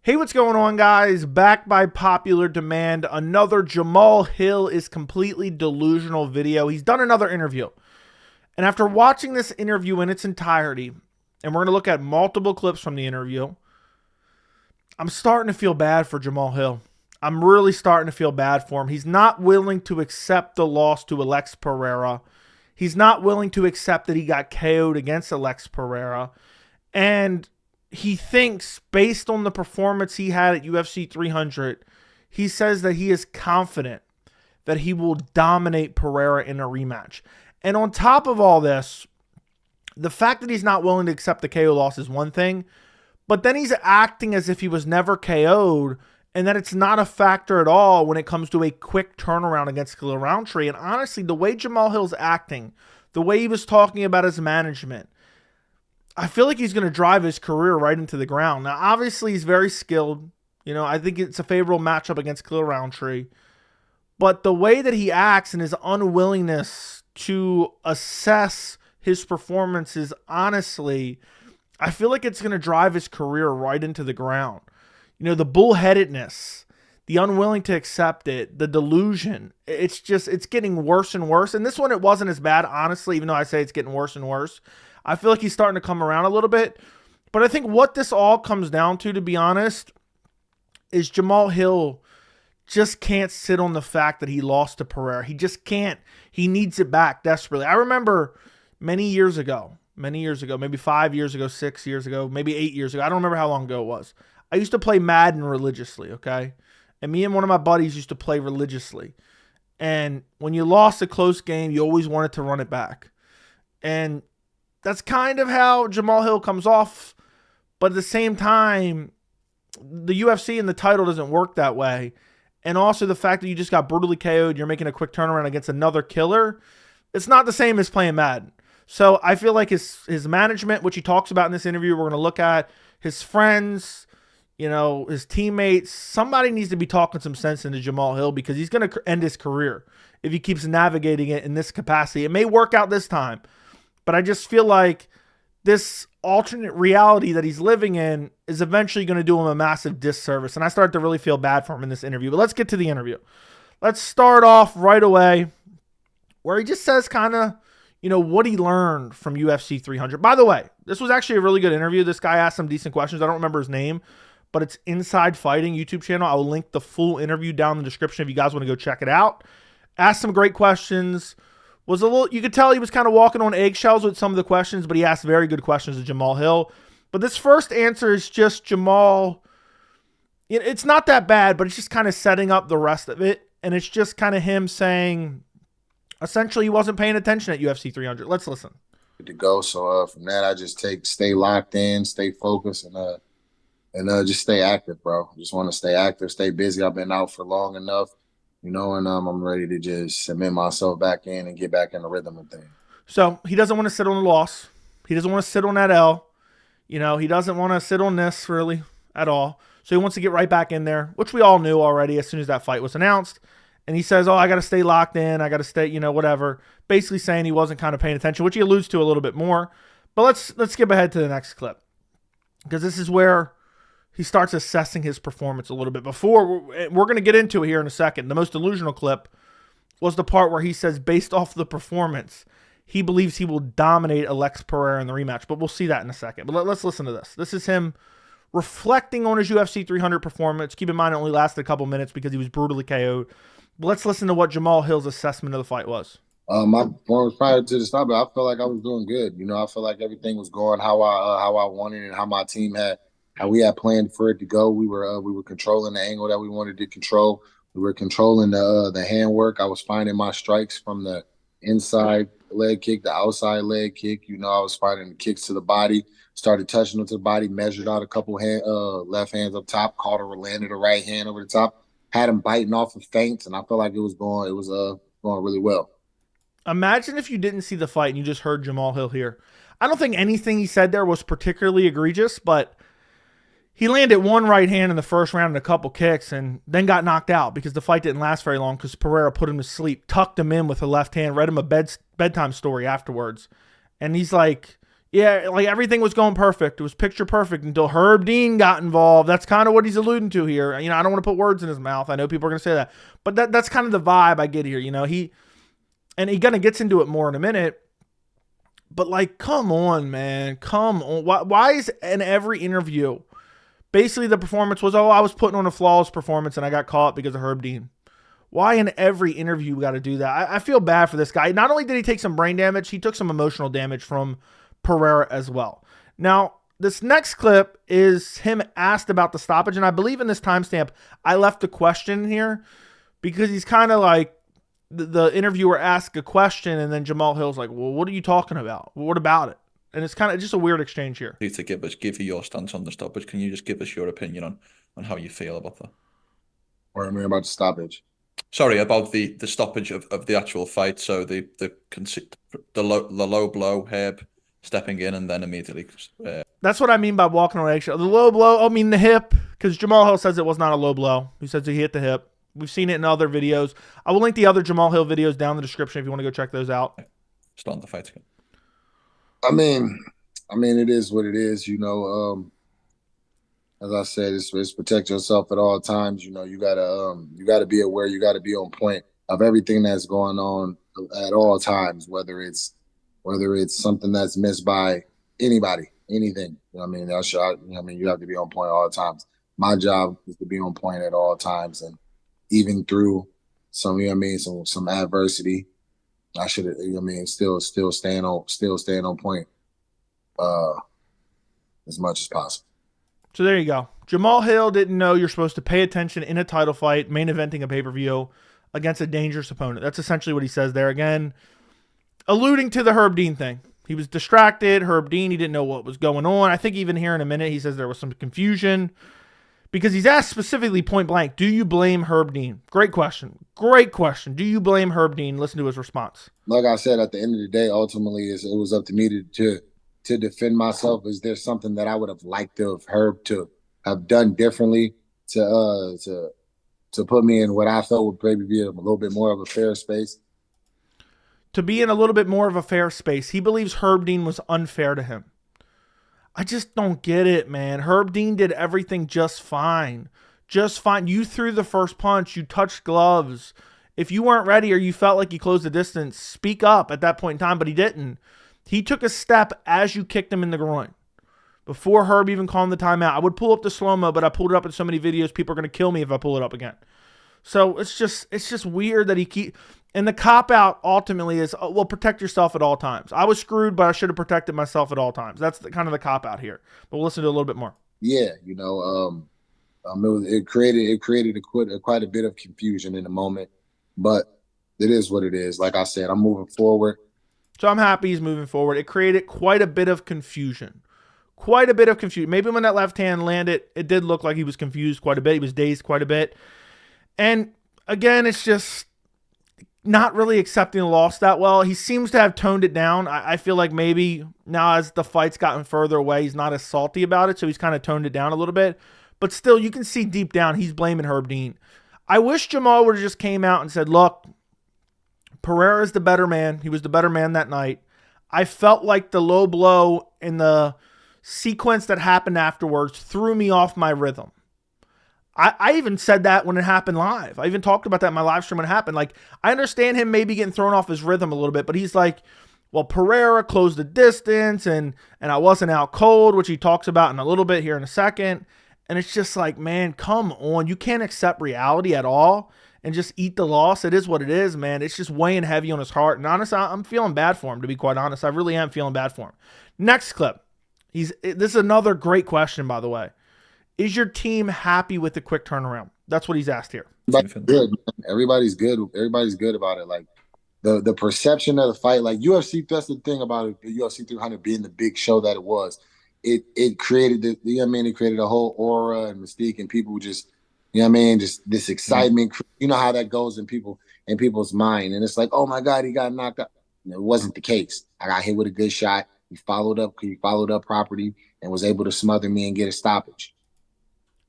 Hey, what's going on, guys? Back by popular demand, another Jamal Hill is completely delusional video. He's done another interview. And after watching this interview in its entirety, and we're going to look at multiple clips from the interview, I'm starting to feel bad for Jamal Hill. I'm really starting to feel bad for him. He's not willing to accept the loss to Alex Pereira. He's not willing to accept that he got KO'd against Alex Pereira. And he thinks, based on the performance he had at UFC 300, he says that he is confident that he will dominate Pereira in a rematch. And on top of all this, the fact that he's not willing to accept the KO loss is one thing, but then he's acting as if he was never KO'd and that it's not a factor at all when it comes to a quick turnaround against Khalil Roundtree. And honestly, the way Jamahal Hill's acting, the way he was talking about his management, I feel like he's going to drive his career right into the ground. Now, obviously, he's very skilled. You know, I think it's a favorable matchup against Khalil Roundtree. But the way that he acts and his unwillingness to assess his performances, honestly, I feel like it's going to drive his career right into the ground. You know, the bullheadedness, the unwilling to accept it, the delusion, it's getting worse and worse. And this one, it wasn't as bad, honestly, even though I say it's getting worse and worse. I feel like he's starting to come around a little bit. But I think what this all comes down to be honest, is Jamal Hill just can't sit on the fact that he lost to Pereira. He just can't. He needs it back desperately. I remember many years ago, maybe 5 years ago, 6 years ago, maybe 8 years ago. I don't remember how long ago it was. I used to play Madden religiously, okay? And me and one of my buddies used to play religiously. And when you lost a close game, you always wanted to run it back. And that's kind of how Jamal Hill comes off. But at the same time, the UFC and the title doesn't work that way. And also the fact that you just got brutally KO'd, you're making a quick turnaround against another killer, it's not the same as playing Madden. So I feel like his management, which he talks about in this interview, we're going to look at, his friends, you know, his teammates, somebody needs to be talking some sense into Jamal Hill because he's going to end his career if he keeps navigating it in this capacity. It may work out this time, but I just feel like this alternate reality that he's living in is eventually going to do him a massive disservice. And I start to really feel bad for him in this interview. But let's get to the interview. Let's start off right away where he just says kind of, you know, what he learned from UFC 300. By the way, this was actually a really good interview. This guy asked some decent questions. I don't remember his name, but it's Inside Fighting YouTube channel. I will link the full interview down in the description if you guys want to go check it out. Asked some great questions. Was a little, you could tell he was kind of walking on eggshells with some of the questions, but he asked very good questions to Jamal Hill. But this first answer is just Jamal. It's not that bad, but it's just kind of setting up the rest of it. And it's just kind of him saying, essentially, he wasn't paying attention at UFC 300. Let's listen. To go. So from that, I just stay locked in, stay focused, and just stay active, bro. Just want to stay active, stay busy. I've been out for long enough, you know, and I'm ready to just cement myself back in and get back in the rhythm of things. So he doesn't want to sit on the loss. He doesn't want to sit on that L. You know, he doesn't want to sit on this really at all. So he wants to get right back in there, which we all knew already as soon as that fight was announced. And he says, oh, I got to stay locked in. I got to stay, you know, whatever. Basically saying he wasn't kind of paying attention, which he alludes to a little bit more. But let's skip ahead to the next clip because this is where he starts assessing his performance a little bit. Before, we're going to get into it here in a second. The most delusional clip was the part where he says, based off the performance, he believes he will dominate Alex Pereira in the rematch. But we'll see that in a second. But let's listen to this. This is him reflecting on his UFC 300 performance. Keep in mind, it only lasted a couple minutes because he was brutally KO'd. But let's listen to what Jamal Hill's assessment of the fight was. My performance prior to the start, but I felt like I was doing good. You know, I felt like everything was going how I wanted and how my team had, how we had planned for it to go. We were controlling the angle that we wanted to control. We were controlling the handwork. I was finding my strikes from the inside leg kick, the outside leg kick. You know, I was finding the kicks to the body. Started touching them to the body. Measured out a couple left hands up top. Caught her, landed a right hand over the top. Had him biting off of feints, and I felt like it was going really well. Imagine if you didn't see the fight and you just heard Jamal Hill here. I don't think anything he said there was particularly egregious, but he landed one right hand in the first round and a couple kicks and then got knocked out because the fight didn't last very long because Pereira put him to sleep, tucked him in with a left hand, read him a bedtime story afterwards. And he's like, Yeah, like everything was going perfect. It was picture perfect until Herb Dean got involved. That's kind of what he's alluding to here. You know, I don't want to put words in his mouth. I know people are going to say that, but that's kind of the vibe I get here. You know, he kind of gets into it more in a minute. But like, come on, man, come on. Why is in every interview basically the performance was, oh, I was putting on a flawless performance and I got caught because of Herb Dean? Why in every interview we got to do that? I feel bad for this guy. Not only did he take some brain damage, he took some emotional damage from Pereira as well. Now, this next clip is him asked about the stoppage, and I believe in this timestamp, I left a question here because he's kind of like, the interviewer asked a question, and then Jamahal Hill's like, well, what are you talking about? What about it? And it's kind of just a weird exchange here. To give you your stance on the stoppage. Can you just give us your opinion on how you feel about that? Or I mean about the stoppage. Sorry, about the stoppage of the actual fight. So the low blow, Herb stepping in and then immediately. That's what I mean by walking on eggshell. The low blow, I mean the hip, because Jamahal Hill says it was not a low blow. He says he hit the hip. We've seen it in other videos. I will link the other Jamahal Hill videos down in the description if you want to go check those out. Start the fight again. I mean, it is what it is. You know, as I said, it's protect yourself at all times. You know, you gotta be aware. You gotta be on point of everything that's going on at all times. Whether it's something that's missed by anybody, anything. You know what I mean? You have to be on point at all times. My job is to be on point at all times, and even through some, you know what I mean, some adversity, I should, you know what I mean, still staying on point, as much as possible. So there you go. Jamahal Hill didn't know you're supposed to pay attention in a title fight, main eventing a pay-per-view against a dangerous opponent. That's essentially what he says there. Again, alluding to the Herb Dean thing. He was distracted. Herb Dean, he didn't know what was going on. I think even here in a minute, he says there was some confusion because he's asked specifically point blank, do you blame Herb Dean? Great question. Great question. Do you blame Herb Dean? Listen to his response. Like I said, at the end of the day, ultimately, it was up to me to defend myself. Is there something that I would have liked to have Herb to have done differently to put me in what I felt would maybe be a little bit more of a fair space? To be in a little bit more of a fair space. He believes Herb Dean was unfair to him. I just don't get it, man. Herb Dean did everything just fine. Just fine. You threw the first punch. You touched gloves. If you weren't ready or you felt like you closed the distance, speak up at that point in time, but he didn't. He took a step as you kicked him in the groin. Before Herb even called the timeout. I would pull up the slow-mo, but I pulled it up in so many videos, people are going to kill me if I pull it up again. So it's just weird that he keep. And the cop-out ultimately is, well, protect yourself at all times. I was screwed, but I should have protected myself at all times. That's kind of the cop-out here. But we'll listen to it a little bit more. Yeah, you know, it created quite a bit of confusion in the moment, but it is what it is. Like I said, I'm moving forward. So I'm happy he's moving forward. It created quite a bit of confusion. Quite a bit of confusion. Maybe when that left hand landed, it did look like he was confused quite a bit. He was dazed quite a bit. And again, it's just not really accepting the loss that well. He seems to have toned it down. I feel like maybe now as the fight's gotten further away, he's not as salty about it, so he's kind of toned it down a little bit. But still, you can see deep down he's blaming Herb Dean. I wish Jamal would have just came out and said, look, Pereira's the better man. He was the better man that night. I felt like the low blow in the sequence that happened afterwards threw me off my rhythm. I even said that when it happened live. I even talked about that in my live stream when it happened. Like, I understand him maybe getting thrown off his rhythm a little bit, but he's like, well, Pereira closed the distance and I wasn't out cold, which he talks about in a little bit here in a second. And it's just like, man, come on. You can't accept reality at all and just eat the loss. It is what it is, man. It's just weighing heavy on his heart. And honestly, I'm feeling bad for him, to be quite honest. I really am feeling bad for him. Next clip. This is another great question, by the way. Is your team happy with the quick turnaround? That's what he's asked here. Everybody's good. Everybody's good. Everybody's good about it. Like the perception of the fight, like UFC. That's the thing about it. The UFC 300 being the big show that it was. It created the, you know what I mean. It created a whole aura and mystique, and people just, you know what I mean, just this excitement. You know how that goes in people's mind, and it's like, oh my God, he got knocked out. And it wasn't the case. I got hit with a good shot. He followed up properly and was able to smother me and get a stoppage.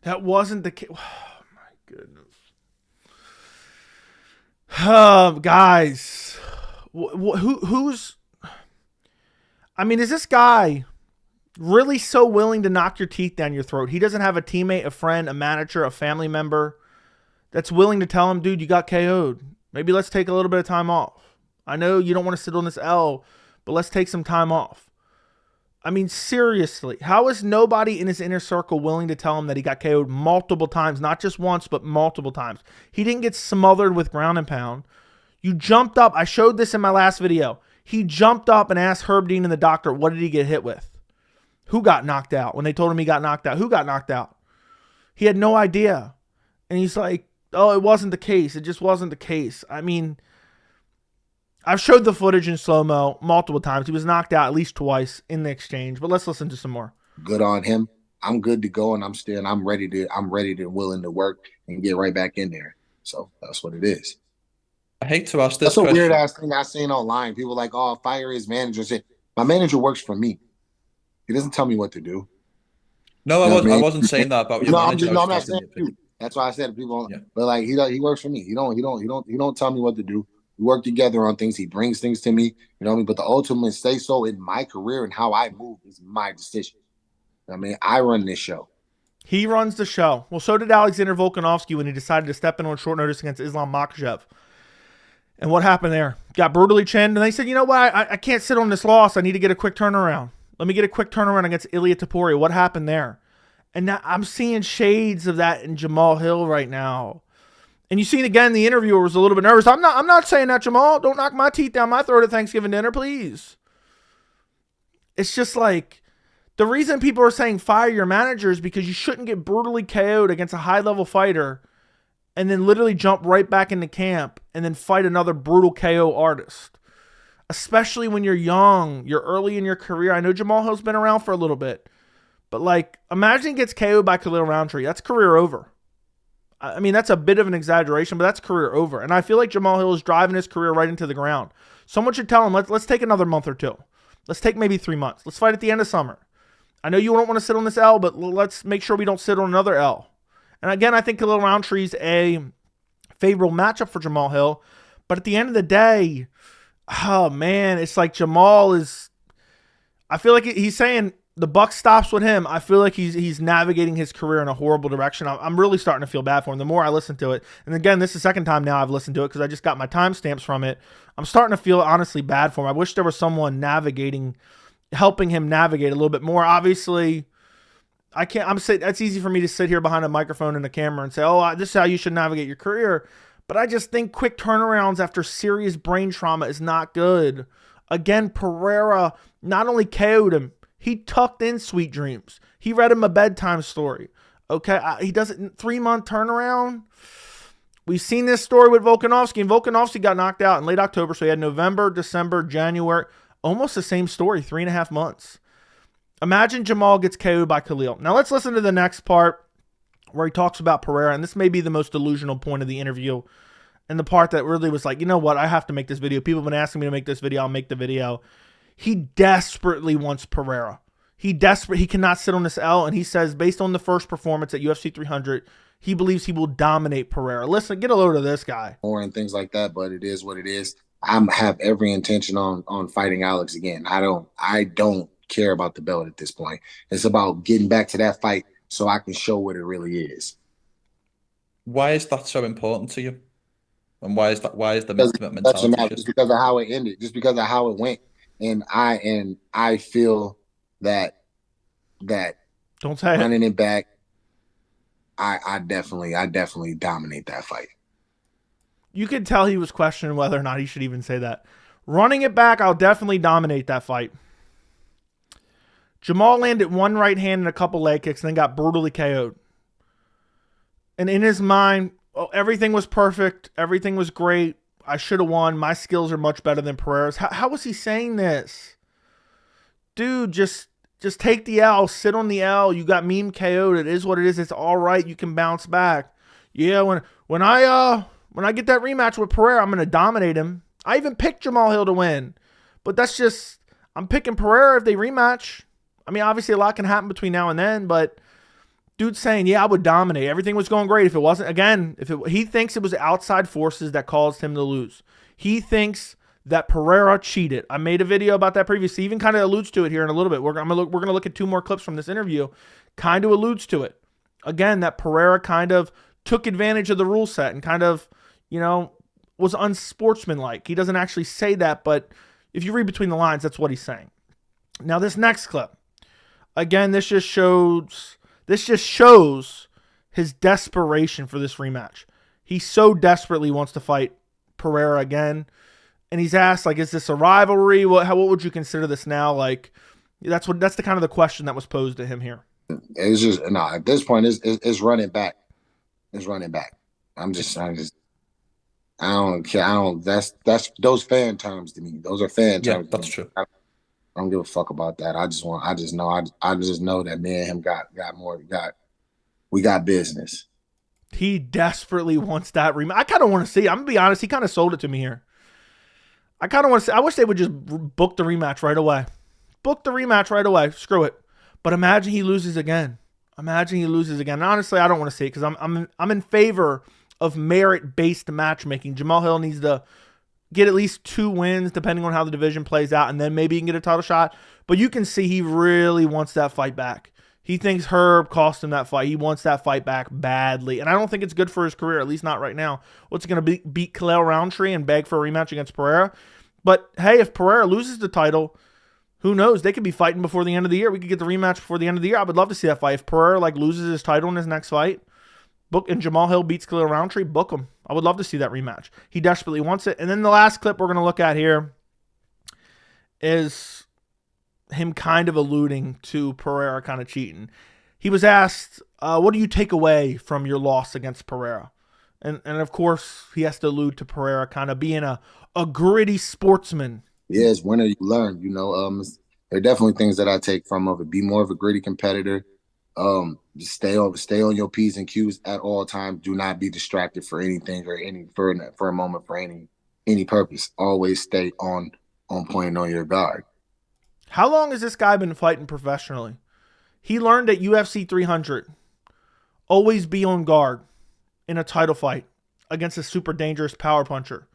That wasn't the case. Oh, my goodness. Guys, who's... I mean, is this guy really so willing to knock your teeth down your throat? He doesn't have a teammate, a friend, a manager, a family member that's willing to tell him, dude, you got KO'd. Maybe let's take a little bit of time off. I know you don't want to sit on this L, but let's take some time off. I mean, seriously, how is nobody in his inner circle willing to tell him that he got KO'd multiple times, not just once, but multiple times? He didn't get smothered with ground and pound. You jumped up. I showed this in my last video. He jumped up and asked Herb Dean and the doctor, what did he get hit with? Who got knocked out? When they told him he got knocked out, who got knocked out? He had no idea. And he's like, oh, it wasn't the case. It just wasn't the case. I mean, I've showed the footage in slow-mo multiple times. He was knocked out at least twice in the exchange, but let's listen to some more. Good on him. I'm good to go, and I'm ready to willing to work and get right back in there. So that's what it is. I hate to ask this That's a question. weird ass thing I seen online. People like, oh, fire his manager. My manager works for me. He doesn't tell me what to do. No, You know I wasn't saying that about your manager. I'm not saying you. That's why I said people. Yeah. But like he works for me. He don't tell me what to do. We work together on things. He brings things to me. You know what I mean? But the ultimate say so in my career and how I move is my decision. I mean, I run this show. He runs the show. Well, so did Alexander Volkanovski when he decided to step in on short notice against Islam Makhachev. And what happened there? Got brutally chinned, and they said, you know what? I can't sit on this loss. I need to get a quick turnaround. Let me get a quick turnaround against Ilia Topuria. What happened there? And now I'm seeing shades of that in Jamahal Hill right now. And you see, again, the interviewer was a little bit nervous. I'm not saying that, Jamal. Don't knock my teeth down my throat at Thanksgiving dinner, please. It's just like, the reason people are saying fire your manager is because you shouldn't get brutally KO'd against a high-level fighter and then literally jump right back into camp and then fight another brutal KO artist. Especially when you're young, you're early in your career. I know Jamahal Hill's been around for a little bit. But, like, imagine he gets KO'd by Khalil Roundtree. That's career over. I mean, that's a bit of an exaggeration, but that's career over. And I feel like Jamahal Hill is driving his career right into the ground. Someone should tell him, let's take another month or two. Let's take maybe 3 months. Let's fight at the end of summer. I know you don't want to sit on this L, but let's make sure we don't sit on another L. And again, I think Khalil Rountree's a favorable matchup for Jamahal Hill. But at the end of the day, oh, man, it's like Jamal is... I feel like he's saying the buck stops with him. I feel like he's navigating his career in a horrible direction. I'm really starting to feel bad for him the more I listen to it. And again, this is the second time now I've listened to it because I just got my timestamps from it. I'm starting to feel honestly bad for him. I wish there was someone helping him navigate a little bit more. Obviously, I can't. That's easy for me to sit here behind a microphone and a camera and say, oh, this is how you should navigate your career. But I just think quick turnarounds after serious brain trauma is not good. Again, Pereira not only KO'd him, he tucked in sweet dreams. He read him a bedtime story. Okay, he does it in 3-month turnaround. We've seen this story with Volkanovski, and Volkanovski got knocked out in late October, so he had November, December, January, almost the same story, 3.5 months. Imagine Jamal gets KO'd by Khalil. Now let's listen to the next part where he talks about Pereira, and this may be the most delusional point of the interview, and the part that really was like, you know what, I have to make this video. People have been asking me to make this video. I'll make the video. He desperately wants Pereira. He cannot sit on this L, and he says, based on the first performance at UFC 300, he believes he will dominate Pereira. Listen, get a load of this guy. Or and things like that, but it is what it is. I have every intention on fighting Alex again. I don't care about the belt at this point. It's about getting back to that fight so I can show what it really is. Why is that so important to you? And why is the mentality shift? Just because of how it ended, just because of how it went. And I feel that don't say running it back, I definitely dominate that fight. You could tell he was questioning whether or not he should even say that. Running it back, I'll definitely dominate that fight. Jamal landed one right hand and a couple leg kicks and then got brutally KO'd. And in his mind, everything was perfect. Everything was great. I should have won. My skills are much better than Pereira's. How was he saying this? Dude, just take the L. Sit on the L. You got meme KO'd. It is what it is. It's all right. You can bounce back. Yeah, when I get that rematch with Pereira, I'm going to dominate him. I even picked Jamahal Hill to win. But that's just, I'm picking Pereira if they rematch. I mean, obviously a lot can happen between now and then, but dude's saying, yeah, I would dominate. Everything was going great. If it wasn't, again, he thinks it was outside forces that caused him to lose. He thinks that Pereira cheated. I made a video about that previously. He even kind of alludes to it here in a little bit. We're going to look at 2 more clips from this interview. Kind of alludes to it. Again, that Pereira kind of took advantage of the rule set and kind of, was unsportsmanlike. He doesn't actually say that, but if you read between the lines, that's what he's saying. Now, this next clip, again, this just shows his desperation for this rematch. He so desperately wants to fight Pereira again. And he's asked, like, is this a rivalry? What would you consider this now? Like, that's the kind of the question that was posed to him here. It's just at this point, it's running back. It's running back. I don't care. That's those fan terms to me. Those are fan terms. Yeah, that's true. I don't give a fuck about that. I just know that me and him we got business. He desperately wants that rematch. I kind of want to see. I'm gonna be honest. He kind of sold it to me here. I kind of want to see. I wish they would just book the rematch right away. Book the rematch right away. Screw it. But imagine he loses again. Honestly, I don't want to see it because I'm in favor of merit-based matchmaking. Jamahal Hill needs to get at least 2 wins, depending on how the division plays out, and then maybe he can get a title shot. But you can see he really wants that fight back. He thinks Herb cost him that fight. He wants that fight back badly. And I don't think it's good for his career, at least not right now. What's going to beat Khalil Roundtree and beg for a rematch against Pereira? But, hey, if Pereira loses the title, who knows? They could be fighting before the end of the year. We could get the rematch before the end of the year. I would love to see that fight. If Pereira loses his title in his next fight, and Jamahal Hill beats Khalil Roundtree, book him. I would love to see that rematch. He desperately wants it. And then the last clip we're going to look at here is him kind of alluding to Pereira kind of cheating. He was asked, what do you take away from your loss against Pereira? And of course, he has to allude to Pereira kind of being a gritty sportsman. Yes, winner you learn. There are definitely things that I take from of it. Be more of a gritty competitor. Just stay on your P's and Q's at all times. Do not be distracted for anything or for a moment for any purpose. Always stay on point and on your guard. How long has this guy been fighting professionally? He learned at UFC 300. Always be on guard in a title fight against a super dangerous power puncher.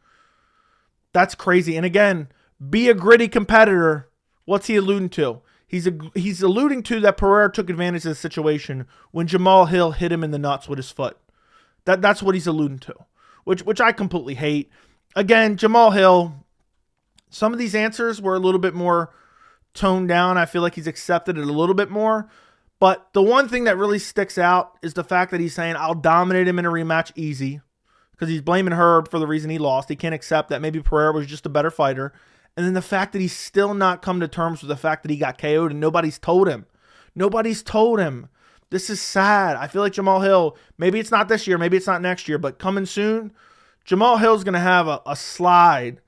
That's crazy. And again, be a gritty competitor. What's he alluding to? He's alluding to that Pereira took advantage of the situation when Jamahal Hill hit him in the nuts with his foot. That's what he's alluding to, which I completely hate. Again, Jamahal Hill, some of these answers were a little bit more toned down. I feel like he's accepted it a little bit more. But the one thing that really sticks out is the fact that he's saying, I'll dominate him in a rematch easy, because he's blaming Herb for the reason he lost. He can't accept that maybe Pereira was just a better fighter. And then the fact that he's still not come to terms with the fact that he got KO'd and nobody's told him. Nobody's told him. This is sad. I feel like Jamahal Hill, maybe it's not this year, maybe it's not next year, but coming soon, Jamahal Hill's going to have a slide,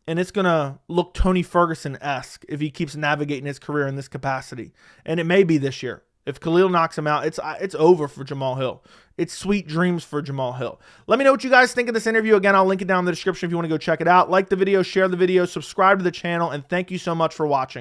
and it's going to look Tony Ferguson-esque if he keeps navigating his career in this capacity. And it may be this year. If Khalil knocks him out, it's over for Jamahal Hill. It's sweet dreams for Jamahal Hill. Let me know what you guys think of this interview. Again, I'll link it down in the description if you want to go check it out. Like the video, share the video, subscribe to the channel, and thank you so much for watching.